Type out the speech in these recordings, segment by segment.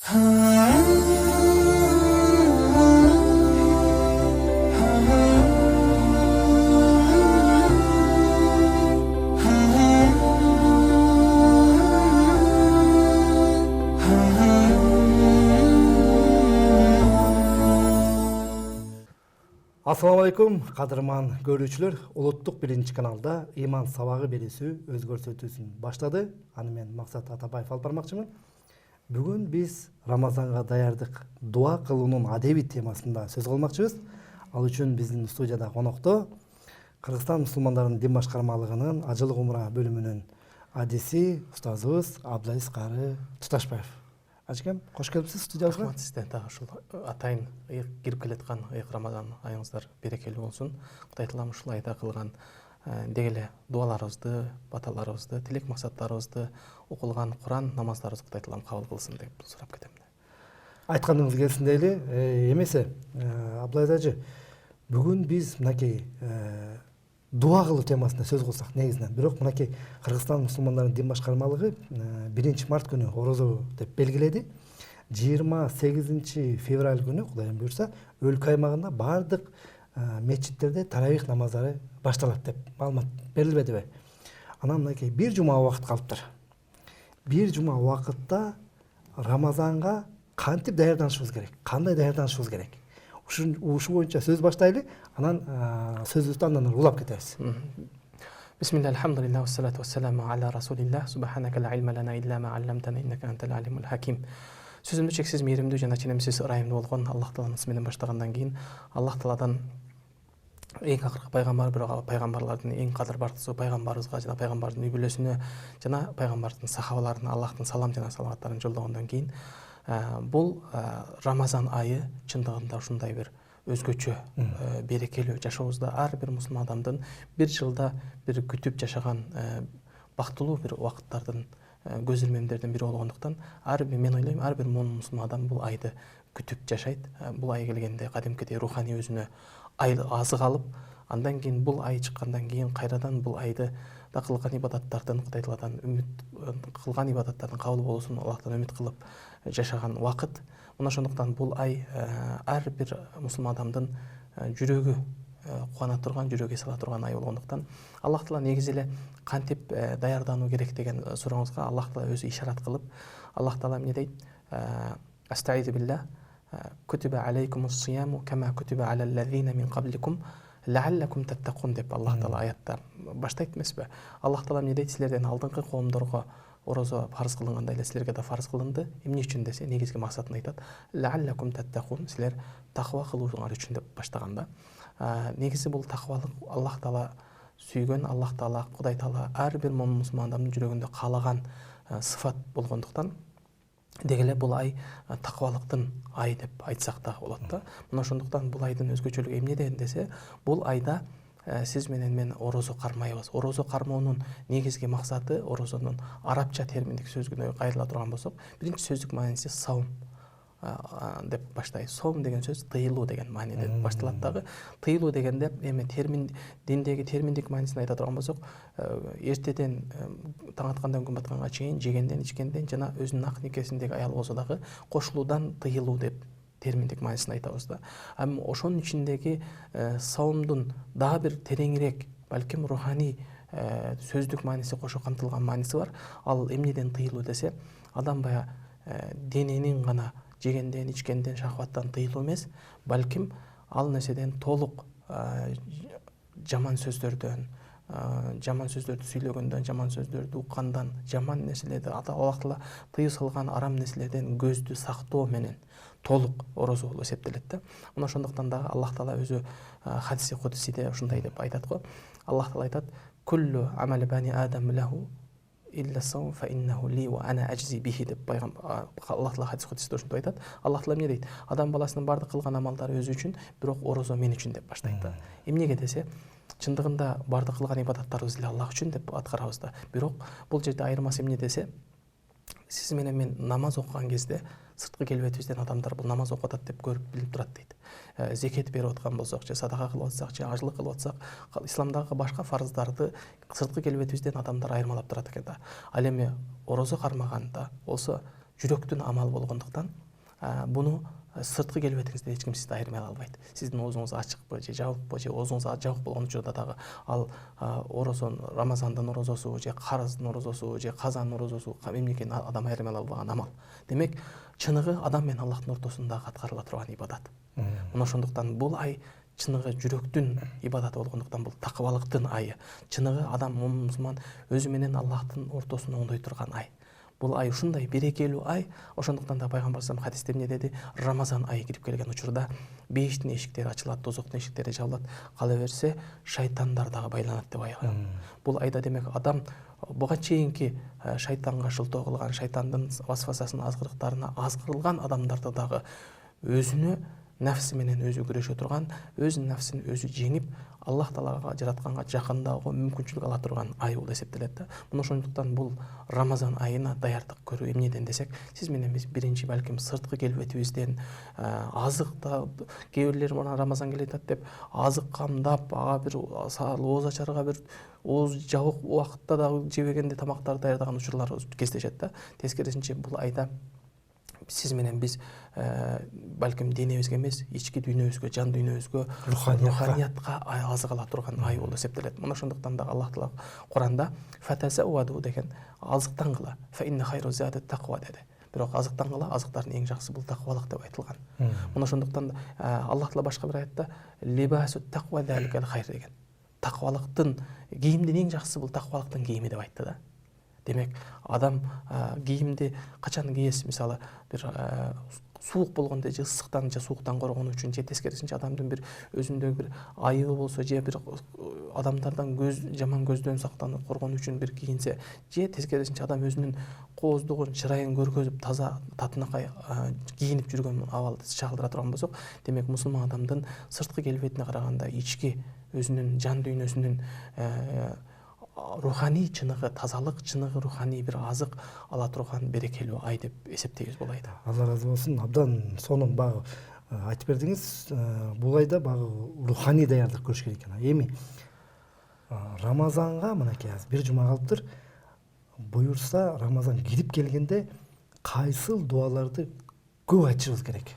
Assalamu алейкум, кадырман көрүүчүлөр. Улуттук биринчи каналда иман сабагы берүүсү өз көрсөтүүсүн баштады. Аны мен Максат Атабаев алып бармакчымын. Бүгүн биз Рамазанга даярдык дуа кылуунун адеби темасында сөз кылмакчыбыз. Ал үчүн биздин студияда конокто Кыргызстан мусулмандарынын дин башкармалыгынын ажылык умура бөлүмүнүн адиси устазыбыз Абдулазиз Кары Туташбаев. Ажекем, кош келипсиз студиябызга. Рахмат сизге. Дагы ушул атайын кирип келаткан Рамазан айыңыздар берекелүү болсун. Кудай таалам ушул айда кылган деги эле дуаларыбызды, баталарыбызды, тилек максаттарыбызды, окулган Куран намаздарыбызды Кудай таалам кабыл кылсын деп сурап кетем. Айтканыңыз келсин дейли. Эмесе, Абдулайыз ажы, бүгүн биз мынакей дуа кылуу темасында сөз кылсак негизинен. Бирок мынакей Кыргызстан мусулмандарынын дин башкармалыгы 1 март күнү орозо деп белгиледи. 28 февраль күнү Кудайым буйрса өлкө аймагында бардык мечиттерде таравих намаздары башталат деп маалымат берилбедиби? Анан мынакей бир жума убакыт калыптыр. Бир жума убакытта Рамазанга кантип даярданышыбыз керек? Кандай даярданышыбыз керек? Ушу боюнча сөз баштайлы, анан сөзүбүздү андан улап кетебиз. Бисмилlah, алхамдулилlah, вассалату вассаламу аля расулилlah, субханака ла илма лана илля ма алламтана иннака антал алимул хаким. Сөзүмдү чексиз мээримдүү жана ченемсиз ырайымдуу болгон Аллах Тааланын исми менен баштагандан кийин Аллах Тааладан эң акыркы пайгамбар, бирок пайгамбарлардын эң кадыр бардысы пайгамбарыбызга жана пайгамбардын үй бүлөсүнө жана пайгамбардын сахабаларына Аллахтын салам жана салаваттарын жолдогондон кийин бул Рамазан айы чындыгында ушундай бир өзгөчө берекелүү жашообузда ар бир мусулман адамдын бир жылда бир күтүп жашаган бактылуу бир убакыттардын көз ирмемдердин бири болгондуктан мен ойлойм ар бир мусулман адам бул айды күтүп жашайт. Бул ай келгенде кадимкидей руханий өзүнө азык алып, андан кийин бул ай чыккандан кийин кайрадан бул айды да кылган ибадаттардын Кудай Тааладан үмүт кылган ибадаттардын кабыл болуусун Аллахтан үмүт кылып жашаган вакыт. Мына ошондуктан бул ай ар бир мусулман адамдын жүрөгү кубана турган, жүрөгү сала турган ай болгондуктан Аллах Таала негизи эле кантип даярдануу керек деген сурооңузга Аллах Таала өзү ишарат кылып, Аллах Таала эмне дейт? Астаизу билlah, кутиба алейкумус сияму кама кутиба алал лазина мин кабликум лааллакум таттакун деп Аллах Таала аятта баштайт эмеспи? Аллах Таала эмне дейт? Силерден алдыңкы коомдорго орозо фарз кылынгандай эле силерге да фарз кылынды. Эмне үчүн десе, негизги максатын айтат. Лааллакум таттакун, силер таква кылууңар үчүн деп баштаганда. Негизи бул таквалык Аллах Таала сүйгөн, Аллах Таала, Кудай Таала ар бир мусулман адамдын жүрөгүндө каалаган сыфат болгондуктан деги эле бул ай таквалыктын ай деп айтсак да болот да. Мына ошондуктан бул айдын өзгөчөлүгү эмнеде десе, бул айда сиз менен мен орозо кармайбыз. Орозо кармоонун негизги максаты, орозонун арабча терминдик сөзгүнө кайрыла турган болсок, биринчи сөздүк мааниси саум деп баштайбыз. Саум деген сөз тыйылуу деген мааниде башталат дагы. Тыйылуу дегенде эми термин диндеги терминдик маанисин айта турган болсок, эртеден таң аткандан күн батканга чейин жегенден, ичкенден жана өзүнүн ак никесиндеги аял болсо дагы кошулуудан тыйылуу деп терминдик маанисин айтабыз да. Ошонун ичиндеги саумдун дагы бир тереңирээк, балким руханий сөздүк мааниси кошо камтылган мааниси бар. Ал эмнеден тыйылуу десе, адам бая дененин гана жегенден, ичкенден, шахваттан тыйылуу эмес, балким ал нерседен толук жаман сөздөрдөн, жаман сөздөрдү сүйлөгөндөн, жаман сөздөрдү уккандан, жаман нерселерди Аллах Таала тыюу салган арам нерселерден көздү сактоо менен толук орозо болуп эсептелет да. Мына ошондуктан дагы Аллах Таала өзү хадиси кудусиде ушундай деп айтат го. Аллах Таала айтат: "Куллу амали бани адам лаху илля саум фа иннаху ли ва ана ажзи бихи" деп Аллах Таала хадис кудусиде ушундай айтат. Аллах Таала эмне дейт? Адам баласынын бардык кылган амалдары өзү үчүн, бирок орозо мен үчүн деп баштайт да. Эмнеге десе, чындыгында бардык кылган ибадаттарыбыз эле Аллах үчүн деп аткарабыз да. Бирок бул жерде айырмасы эмне десе, сиз менен мен намаз окуган кезде сырткы келбетибизден адамдар бул намаз окуп атат деп көрүп билип турат дейт. Зекет берип аткан болсок, же садака кылып атсак, же ажылык кылып атсак, исламдагы башка фарздарды сырткы келбетибизден адамдар айырмалап турат экен да. Ал эми орозо кармаганда болсо жүрөктүн амалы болгондуктан буну сырткы келбетиңизден эч ким сизди айырмай албайт. Сиздин оозуңуз ачыкпы же жабыкпы же оозуңуз жабык болгон учурда дагы ал орозон, Рамазандын орозосу же карыздын орозосу же казанын орозосу эмне экенин адам айырмай албаган амал. Демек, чыныгы адам менен Аллахтын ортосунда аткарыла турган ибадат. Мына ошондуктан бул ай чыныгы жүрөктүн ибадаты болгондуктан бул такыбалыктын айы. Чыныгы адам мусулман өзү менен Аллахтын ортосун оңдой турган ай. Бул ай ушундай берекелүү ай. Ошондуктан да пайгамбар саллаллаху алейхи вассалам хадисте эмне деди? Рамазан айы кирип келген учурда бейиштин эшиктери ачылат, тозоктун эшиктери жабылат, кала берсе шайтандар дагы байланат деп айткан. Бул айда демек адам буга чейинки шайтанга шылтоо кылган, шайтандын васвасасын азгырыктарына азгырылган адамдарды дагы өзүнө нәфси менен өзү күрөшө турган, өз нәфсин өзү жеңип, Аллах Таалага жаратканга жакындоого мүмкүнчүлүк ала турган ай болуп эсептелет да. Мына ошондуктан бул Рамазан айына даярдык көрүү эмнеден десек, сиз менен биз биринчи балким сырткы келбетибизден азыкта кээ бирлер мына Рамазан келатат деп азык камдап, ага бир ооз ачарга бир ооз жабык убакытта дагы жебегенде тамактарды даярдаган учурлар кездешет да. Тескерисинче бул айда сиз менен биз балким денебизге эмес, ички дүйнөбүзгө, жан дүйнөбүзгө, руханиятка азык ала турган ай болуп эсептелет. Мына ошондуктан да Аллах Таала Куранда фатазауаду деген азыктангыла, фа инна хайру зати тақва деди. Бирок азыктангыла, азыктардын эң жакшысы бул такыбалык деп айтылган. Мына ошондуктан Аллах Таала башка бир аятта либасу тақва заликал хайр деген. Такыбалыктын кийимдин эң жакшысы бул такыбалыктын кийими деп айтты да. Демек, адам кийимди качан кийесиз, мисалы бир суук болгондо же ысыктан же сууктан коргонуу үчүн, же тескерисинче адамдын бир өзүндөгү бир айыбы болсо, же бир адамдардан жаман көздөн сактанып коргонуу үчүн бир кийинсе, же тескерисинче адам өзүнүн кооздугун, чырайын көргөзүп, таза татынакай кийинип жүргөн абалды чагылдыра турган болсок, демек мусулман адамдын сырткы келбетине караганда ички өзүнүн жан дүйнөсүнүн руханий чыныгы, тазалык чыныгы, руханий бир азык ала турган берекелүү ай деп эсептейбиз бул айда. Алла разы болсун. Абдан сонун багы айтып бердиңиз. Бул айда багы руханий даярдык көрүш керек экен. Эми Рамазанга мынакей азыр бир жума калыптыр. Буюрса Рамазан кирип келгенде кайсыл дуаларды көп айтышыбыз керек?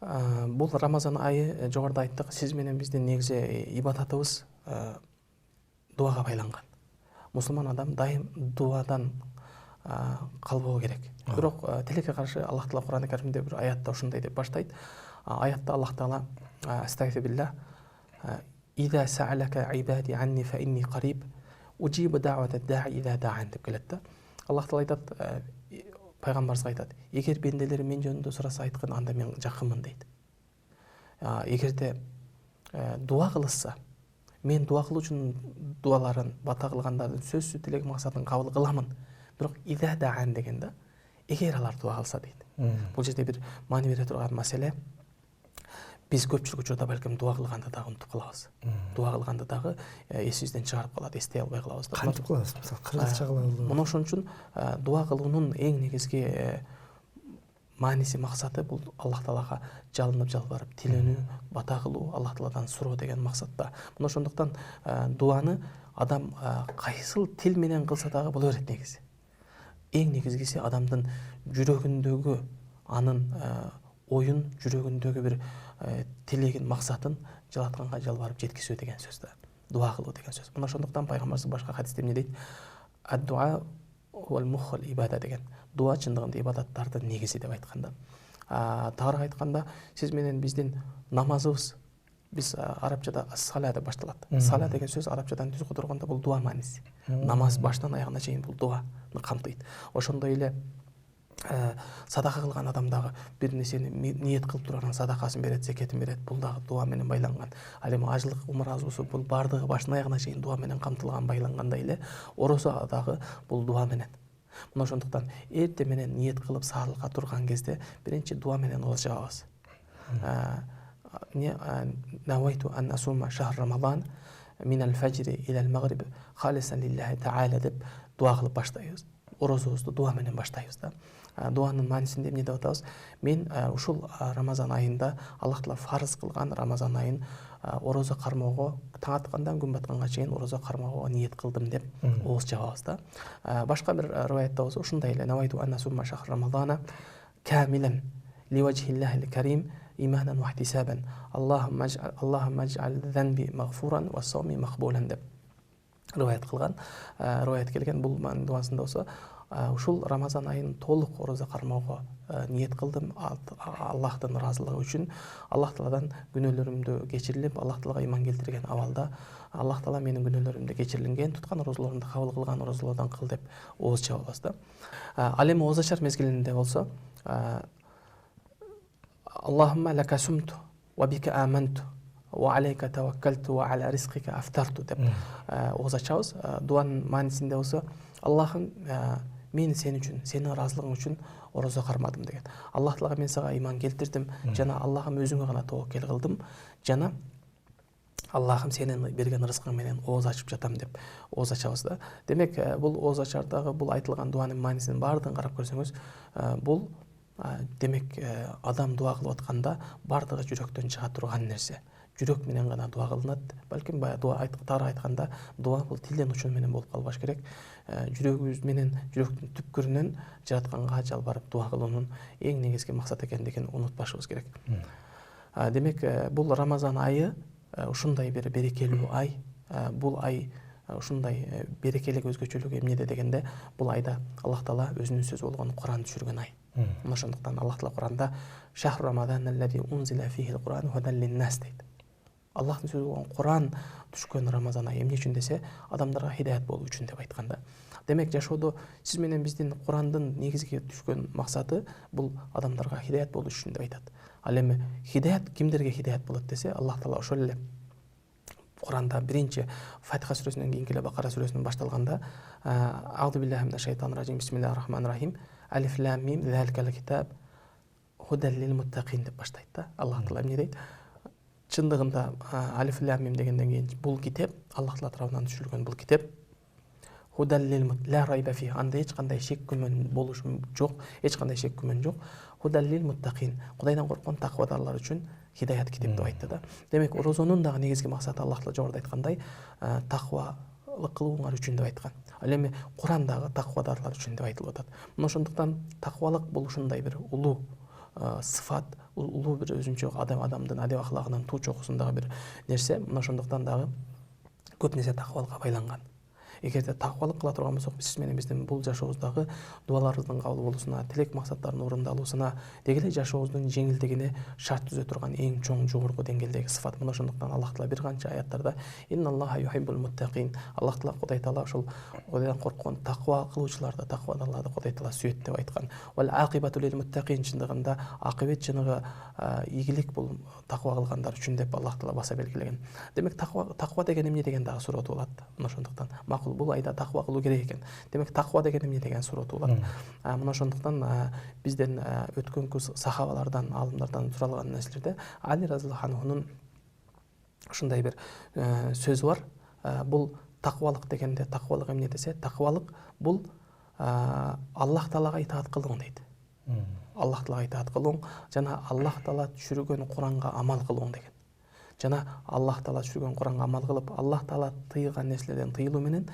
Бул Рамазан айы жогоруда айттык, сиз менен биздин негизи ибадатыбыз дуага байланган. Мусулман адам дайым дуадан калбоо керек. Бирок тилекке каршы Аллах Таала Кур'ан-ы Каримде бир аятта ушундай деп баштайт. Аятта Аллах Таала астагфируллах «Иза са'алака ибади анни фа инни қариб, уджибу да'вата да'i иза да'ан» деп келет да. Аллах Таала айтат, пайгамбарыбызга айтат, эгер бенделер мен жөнүндө сураса айткын, анда мен жакынмын дейт. Эгерде дуа кылышса, мен дуа кылуу үчүн дуаларын, бата кылгандардын сөзсүз тилек максатын кабыл кыламын. Бирок иза да'ан деген да, эгер алар дуа кылса дейт. Бул жерде бир маани бере турган маселе, биз көпчүлүк учурда балким дуа кылганды дагы унутуп калабыз. Дуа кылганды дагы эсибизден чыгарып калат, эстей албай калабыз. Кантип кылабыз? Мисалы, кыргызча кылабыз. Мына ошон үчүн дуа кылуунун эң негизги мааниси, максаты бул Аллах Таалага жалынып жалбарып тилөнүү, бата кылуу, Аллах Тааладан суроо деген максатта. Мына ошондуктан дуаны адам кайсыл тил менен кылса дагы боло берет негизи. Эң негизгиси адамдын жүрөгүндөгү анын оюн, жүрөгүндөгү бир тилегин, максатын Жаратканга жалбарып жеткизүү деген сөз да. Дуа кылуу деген сөз. Мына ошондуктан пайгамбарыбыз башка хадисте эмне дейт? Ад-дуа вал мухал ибада деген. Дуа чындыгында ибадаттардын негизи деп айтканда. Тагыраак айтканда, сиз менен биздин намазыбыз, биз арабчада ас-сала деп башталат. Сала деген сөз арабчадан түз которгондо бул дуа мааниси. Намаз баштан аягына чейин бул дуаны камтыйт. Ошондой эле садака кылган адам дагы бир нерсени ниет кылып туруп анан садакасын берет, зекетин берет. Бул дагы дуа менен байланган. Ал эми ажылык умуразыбызы бул бардыгы баштан аягына чейин дуа менен камтылган, байлангандай эле орозо дагы бул дуа менен. Мына ошондуктан эрте менен ниет кылып саалыкка турган кезде биринчи дуа менен ооз жабабыз. Навайту ан асума шахр Рамазан мин аль-фажри ила аль-магриб халисан лиллахи та'ала деп дуа кылып баштайбыз. Орозобузду дуа менен баштайбыз да. дуанын маанисинде эмне деп атабыз? Мен ушул Рамазан айында Аллах Таала фарыз кылган Рамазан айын орозо кармоого таң аткандан күн батканга чейин орозо кармоого ниет кылдым деп ооз жабабыз да. Башка бир риваятта болсо ушундай эле: навайту анна сумма шахр рамазана камилан ливажхиллахил карим иманан ва ихтисабан Аллахумма адж'ал занби магфуран ва сауми мақбулан деп риваят кылган. Риваят келген бул дуасында болсо ушул Рамазан айын толук орозо кармоого ниет кылдым Аллахтын ыраазылыгы үчүн. Аллах Тааладан күнөөлөрүмдү кечирилип, Аллах Таалага иман келтирген абалда Аллах Таала менин күнөөлөрүмдү кечирилген, туткан орозолорумду кабыл кылган орозолордон кыл деп ооз чабабыз да. Ал эми ооз ачар мезгилинде болсо Аллахумма лака сумту ва бика аманту ва алейка таваккалту ва аля ризкика афтарту деп ооз ачабыз. Дуанын маанисинде болсо Аллахым, мен сен үчүн, сенин ыраазылыгың үчүн орозо кармадым деген. Аллах Таалага мен сага иман келтирдим, жана Аллахым өзүңө гана тобокел кылдым, жана Аллахым сенин берген рызкың менен ооз ачып жатам деп ооз ачабыз да. Демек, бул ооз ачардагы бул айтылган дуанын маанисинин баардыгын карап көрсөңүз, бул демек адам дуа кылып атканда баардыгы жүрөктөн чыга турган нерсе. Жүрөк менен гана дуа кылынат. Балким баягы дуа тагыраак айтканда, дуа бул тилден учун менен болуп калбаш керек. Жүрөгүбүз менен, жүрөктүн түпкүрүнөн жаратканга жалбарып дуа кылуунун эң негизги максат экендигин унутпашыбыз керек. Демек, бул Рамазан айы ушундай бир берекелүү ай. Бул ай ушундай берекелик өзгөчөлүгү эмнеде дегенде, бул айда Аллах Таала өзүнүн сөзү болгон Куран түшүргөн ай. Ошондуктан Аллах Таала Куранда шахру рамадан аллази унзила фихил Куран худан линнас дейт. Аллахтын сөзү болгон Куран түшкөн Рамазан айы эмне үчүн десе, адамдарга хидаят болуу үчүн деп айтканда. Демек, жашоодо сиз менен биздин Курандын негизги түшкөн максаты бул адамдарга хидаят болуу үчүн деп айтат. Ал эми хидаят кимдерге хидаят болот десе, Аллах Таала ошол эле Куранда биринчи Фатиха сүрөсүнөн кийинки эле Бакара сүрөсүнөн башталганда Аузу биллахи минаш шайтанир ражим бисмиллахир рахманир рахим алиф лам мим заликал китаб худан лил муттакин деп баштайт да. Аллах Таала эмне дейт? Чындыгында алиф лам мим дегенден кийин бул китеп Аллах Таала тарабынан түшүрүлгөн бул китеп худан лил ла райба фи, анда эч кандай шек күмөн болушу жок, эч кандай шек күмөн жок. Худан лил муттакин, Кудайдан корккон таквадарлар үчүн хидаят китеп деп айтты да. Демек, орозонун дагы негизги максаты Аллах Таала жогоруда айткандай таквалык кылууңар үчүн деп айткан. Ал эми Куран дагы таквадарлар үчүн деп айтылып атат. Мына ошондуктан таквалык бул ушундай бир улуу сыфат, улуу бир өзүнчө адамдын адеп аклагынын туу чокусундагы бир нерсе. Мына ошондуктан дагы көп нерсе таквалыкка байланган. Эгерде таквалык кыла турган болсок, сиз менен биздин бул жашообуздагы дуаларыбыздын кабыл болуусуна, тилек максаттардын орундалуусуна, деги эле жашообуздун жеңилдигине шарт түзө турган эң чоң жогорку деңгээлдеги сыфат. Мына ошондуктан Аллах Таала бир канча аяттарда инналлаха юхиббул муттакин, Аллах Таала Кудай Таала ошол Кудайдан корккон таква кылуучуларды, таквадарларды Кудай Таала сүйөт деп айткан. Вал акибату лил муттакин, чындыгында акыбет жыныгы ийгилик бул таква кылгандар үчүн деп Аллах Таала баса белгилеген. Демек, таква деген эмне деген дагы суроо туулат. Мына ошондуктан бул айда таква кылуу керек экен. Демек, таква деген эмне деген суроо туулат. Мына ошондуктан бизден өткөнкү сахабалардан, алымдардан суралган нерселерде Али разияллаху анхунун ушундай бир сөзү бар. Бул таквалык дегенде, таквалык эмне десе, таквалык бул Аллах Таалага итаат кылууң дейт. Аллах Таалага итаат кылууң жана Аллах Таала түшүргөн Куранга амал кылууң деген. Жана Аллах Таала түшүргөн Куранга амал кылып, Аллах Таала тыйган нерселерден тыйылуу менен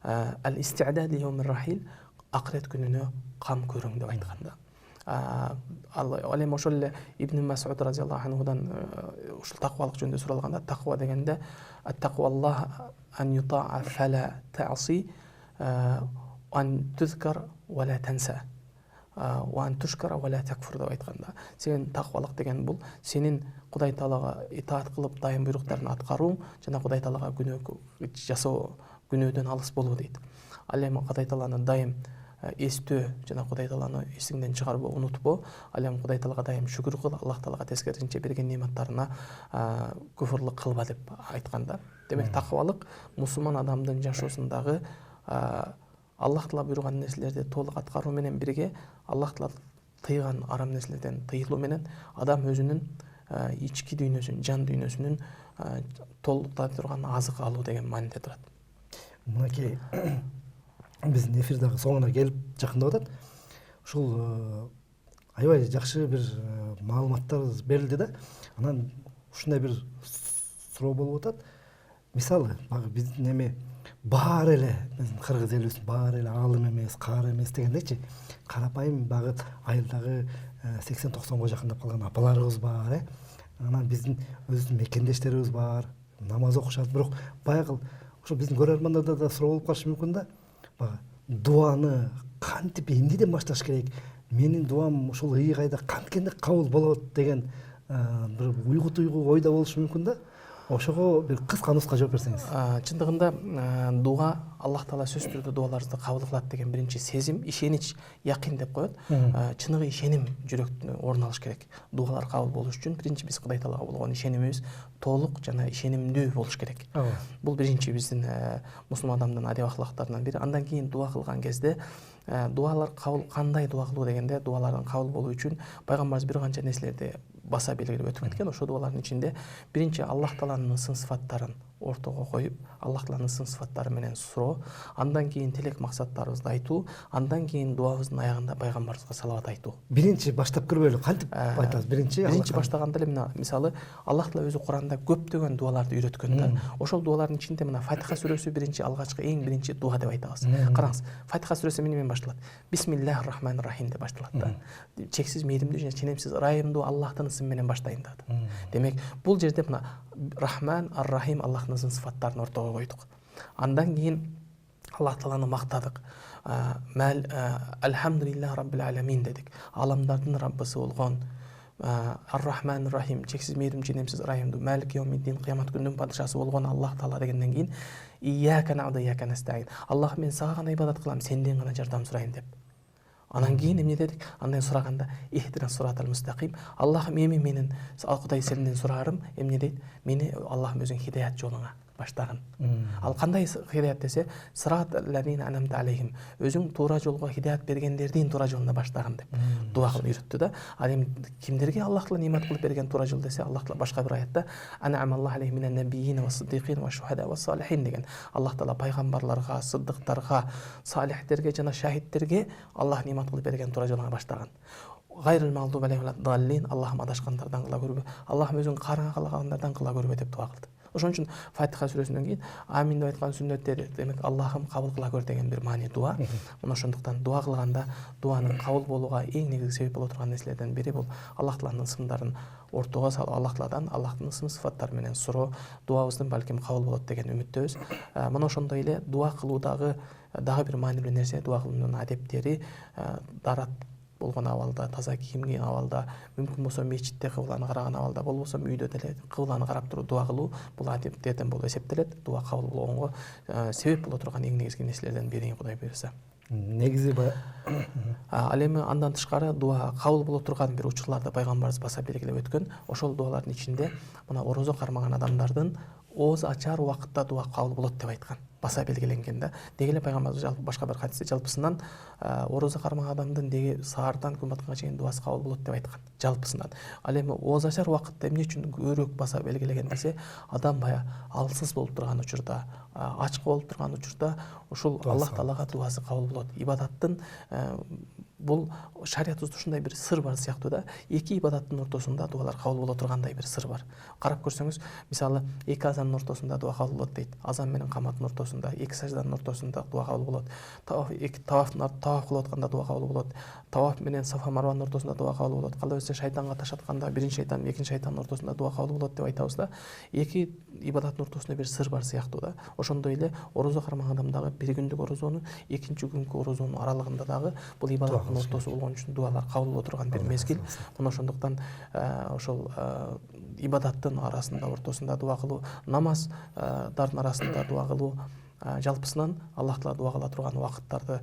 ал-исти'дад ли-йаумир рахил, акырет күнүнө кам көрүң деп айтканда. Ал эми ошол эле Ибн Мас'уд разияллаху анхудан ушул таквалык жөнүндө суралганда, таква дегенде ат-такваллах ан юта'a фала та'си ан тузкар ва ла танса ва ан тушкара ва ла такфур деп айтканда, сен таквалык деген бул сенин Кудай Таалага итаат кылып дайым буйруктарын аткарууң жана Кудай Таалага күнөө жасоо, күнөөдөн алыс болуу дейт. Ал эми Кудай Тааланы дайым эстөө жана Кудай Тааланы эсиңден чыгарбоо, унутпоо. Ал эми Кудай Таалага дайым шүгүр кыл, Аллах Таалага тескерисинче берген нематтарына күфүрлүк кылба деп айтканда. Демек, таквалык мусулман адамдын жашоосундагы Аллах Таала буйруган нерселерди толук аткаруу менен бирге Аллах Таала тыйган арам нерселерден тыйылуу менен адам өзүнүн ички дүйнөсүн, жан дүйнөсүнүн толуктай турган азык алуу деген мааниде турат. Мынакей биздин эфир дагы соңуна келип жакындап атат. ушул аябай жакшы бир маалыматтар берилди да. Анан ушундай бир суроо болуп атат. Мисалы, багы биздин эми баары эле биздин кыргыз элибиз баары эле аалым эмес, каары эмес дегендечи, карапайым багы айылдагы 80-90 жакындап калган апаларыбыз бар, Анан биздин өзүбүздүн мекендештерибиз бар, намаз окушат, бирок баягы ошо биздин көрөрмандарда да суроо болуп калышы мүмкүн да. Багы дуаны кантип эмнеден башташ керек? Менин дуам ушул ыйгайда канткенде кабыл болот деген бир уйгу ойда болушу мүмкүн да. Ошого бир кыска нуска жооп берсеңиз. Чындыгында дуа Аллах Таала сөзсүз түрдө дуаларыбызды кабыл кылат деген биринчи сезим, ишенич, якин деп коет. Чыныгы ишеним жүрөктө орун алыш керек. Дуалар кабыл болуш үчүн биринчи биз Кудай Таалага болгон ишенимибиз толук жана ишенимдүү болуш керек. Бул биринчи биздин мусулман адамдын адеп ахлактарынан бири. Андан кийин дуа кылган кезде дуалар кабыл, кандай дуа кылуу дегенде, дуалардын кабыл болуу үчүн пайгамбарыбыз бир канча нерселерди баса белгилеп өтүп кеткен. Ошол дуалардын ичинде биринчи Аллах Тааланын сын сыфаттарын ортого коюп, Аллах Тааланын сын сыфаттары менен суроо, андан кийин тилек максаттарыбызды айтуу, андан кийин дуабыздын аягында пайгамбарыбызга салават айтуу. Биринчи баштап көрбөйлү, кантип айтасыз? Биринчи баштаганда эле мисалы Аллах Таала өзү Куранда көптөгөн дуаларды үйрөткөн да. Ошол дуалардын ичинде мына Фатиха сүрөсү биринчи алгачкы эң биринчи дуа деп айтабыз. Караңыз, Фатиха сүрөсү эмне менен башталат? Бисмиллахир рахманир рахим деп башталат да. Чексиз мээримдүү жана ченемсиз ырайымдуу Аллахтын ысымы менен баштайм да. Демек, бул жерде мына Рахман, Ар-Рахим Аллахтын сын сыфаттарын ортого койдук. Андан кийин Аллах Тааланы мактадык. Алхамдулиллах раббил аламин дедик. Аламдардын Раббысы болгон Ар-Рахман Ар-Рахим, чексиз мээримдүү ченемсиз ырайымдуу, Малик йаумиддин, кыямат күнүнүн падышасы болгон Аллах Таала дегенден кийин Ияка набуду ва ияка настаин. Аллах, мен сага гана ибадат кылам, сенден гана жардам сурайм деп. Анан кийин эмне дедик? Андан сураганда ихтирас суратал мустаким. Аллах менин Кудай сенден сурарым, эмне дейт? Мени Аллахым өзүң хидаят жолуңа баштагын. Ал кандай хидаят десе, сыраталлазина анамта алейхим, өзүң туура жолго хидаят бергендердин туура жолуна баштагын деп дуа кылып үйрөттү да. Ал эми кимдерге Аллах Таала немат кылып берген туура жол десе, Аллах Таала башка бир аятта ан'амаллаху алейхим минан набийин ва сиддикин ва шухада ва салихин деген. Аллах Таала пайгамбарларга, сыддыктарга, салихтерге жана шахидтерге Аллах немат кылып берген туура жолуна баштаган. Гайрыл магдуби алейхим ва даллин, Аллахым адашкандардан кыла көрбө, Аллахым өзүң караңгалагандардан кыла көрбө деп дуа кылды. Ошон үчүн Фатиха сүрөсүнөн кийин амин деп айткан сүннөттөр, демек Аллахым кабыл кыла көр деген бир маани дуа. Мына ошондуктан дуа кылганда дуанын кабыл болууга эң негизги себеп боло турган нерселерден бири бул Аллах Тааланын ысымдарын ортого салып, Аллах Тааладан Аллахтын ысым сыфаттары менен суроо, дуабыздын балким кабыл болот деген үмүттөбүз. Мына ошондой эле дуа кылуудагы дагы бир маанилүү нерсе, дуа кылуунун адептери, дарат болгон абалда, таза кийим кийген абалда, мүмкүн болсо мечитте кыбланы караган абалда, болбосо үйдө деле кыбланы карап туруп дуа кылуу, бул адептерден болуп эсептелет. Дуа кабыл болгонго себеп боло турган эң негизги нерселерден бири, Кудай буйрса. Негизи Ал эми андан тышкары дуа кабыл боло турган бир учурларды пайгамбарыбыз баса белгилеп өткөн. Ошол дуалардын ичинде мына орозо кармаган адамдардын ооз ачар убакытта дуа кабыл болот деп айткан. Баса белгиленген да. Деги эле пайгамбарыбыз жалпы башка бир хадисте жалпысынан орозо кармаган адамдын деги саардан күн батканга чейин дуасы кабыл болот деп айткан. Жалпысынан. Ал эми ооз ачар убакытта эмне үчүн көбүрөөк баса белгилеген десе, адам бая алсыз болуп турган учурда, ачкы болуп турган учурда ушул Аллах Таалага дуасы кабыл болот. Ибадаттын бул шариятыбызда ушундай бир сыр бар сыяктуу да. Эки ибадаттын ортосунда дуалар кабыл боло тургандай бир сыр бар. Карап көрсөңүз, мисалы, эки азандын ортосунда дуа кабыл болот дейт. Азан менен каматтын ортосунда, эки сажданын ортосунда дуа кабыл болот. Таваф кылып атканда дуа кабыл болот. Таваф менен Сафа Марванын ортосунда дуа кабыл болот. Калай болсо шайтанга таш атканда биринчи шайтан, экинчи шайтандын ортосунда дуа кабыл болот деп айтабыз да. Эки ибадаттын ортосунда бир сыр бар сыяктуу да. Ошондой эле орозо кармаган адамдагы бир күндүк орозонун, экинчи күнкү орозонун аралыгында дагы бул ибадаттын ортосу болгон үчүн дуалар кабыл боло турган бир мезгил. Мына ошондуктан ошол ибадаттын арасында, ортосунда дуа кылуу, намаздардын арасында дуа кылуу, жалпысынан Аллах Таала дуа кыла турган убакыттарды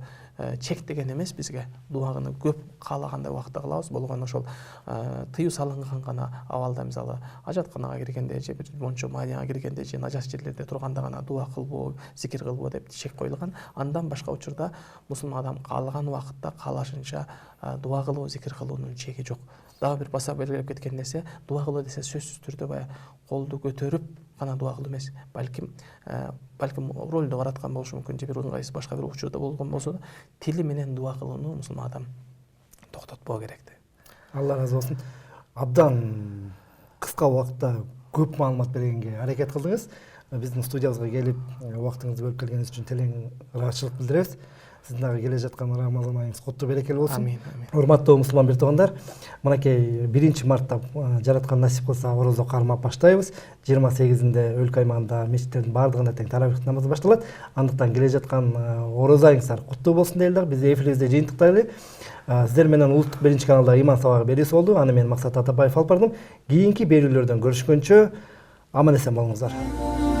чектеген эмес бизге. Дуаны көп каалагандай убакытта кылабыз. Болгон ошол тыюу салынган гана абалда, мисалы, ажатканага киргенде же бир мончо майяга киргенде же нажас жерлерде турганда гана дуа кылбоо, зикир кылбоо деп чек коюлган. Андан башка учурда мусулман адам каалаган убакытта каалашынча дуа кылуу, зикир кылуунун чеги жок. Дагы бир баса белгилеп кеткен нерсе, дуа кылуу десе сөзсүз түрдө бая колду көтөрүп гана дуа кылуу эмес, балким ролдо бараткан болушу мүмкүн, же бир ыңгайсыз башка бир учурда болгон болсо да, тили менен дуа кылууну мусулман адам токтотпоо керек деп. Алла разы болсын. Абдан кыска убакытта көп маалымат бергенге аракет кылдыңыз. Биздин студиябызга келип, убактыңызды бөлүп келгениңиз үчүн терең ыраазычылык билдиребиз. Сиздин дагы келе жаткан Рамазан айыңыз куттуу берекелүү болсун. Амин, амин. Урматтуу мусулман бир туугандар, мынакей 1 мартта жараткан насип кылса орозо кармап баштайбыз. 28-inde өлкө аймагында мечиттердин баардыгында тең таравих намазы башталат. Андыктан келе жаткан орозо айыңыздар куттуу болсун дейли дагы. Биз эфирибизде жыйынтыктайлы. Сиздер менен улуттук 1-каналда иман сабагы берүүсү болду. Аны мен Максат Атабаев алып бардым. Кийинки берүүлөрдөн көрүшкөнчө аман эсен болуңуздар.